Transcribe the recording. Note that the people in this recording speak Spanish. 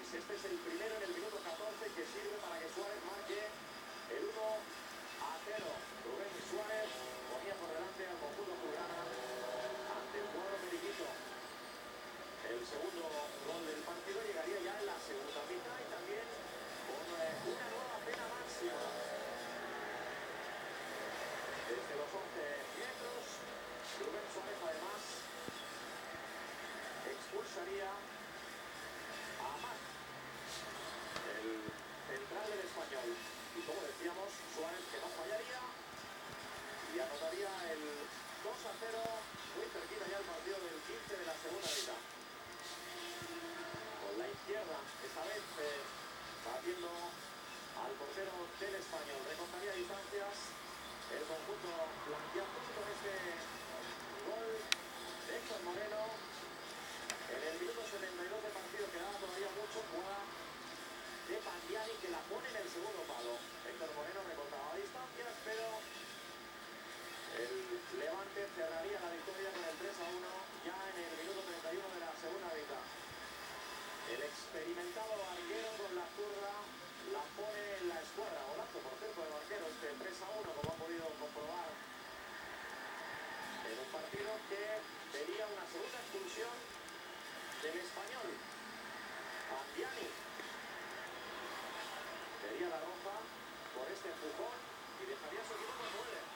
Este es el primero en el minuto 14 que sirve para que Suárez marque el 1-0. Rubén Suárez ponía por delante al conjunto azulgrana ante el cuadro periquito. El segundo gol del partido llegaría ya en la segunda mitad y también con una nueva pena máxima. Desde los 11 metros, Rubén Suárez además expulsaría a Amat, el central del Español. Y como decíamos, Suárez que no fallaría y anotaría el 2-0, muy cerquita ya el partido del 15 de la segunda mitad. Con la izquierda, esta vez batiendo al portero del Español. Recortaría distancias el conjunto blanquiazul con este gol de Héctor Moreno. En el minuto 72 de partido quedaba todavía mucho, jugada de Pandiani que la pone en el segundo palo. Héctor Moreno recortaba distancias, pero el Levante cerraría la victoria con el 3-1 ya en el minuto 31 de la segunda mitad. El experimentado arquero con la zurda la pone en la escuadra. Golazo, por cierto, del arquero, este 3-1, como ha podido comprobar en un partido que vería una segunda expulsión del Español. Pandiani vería la roja por este empujón y dejaría su equipo con 9.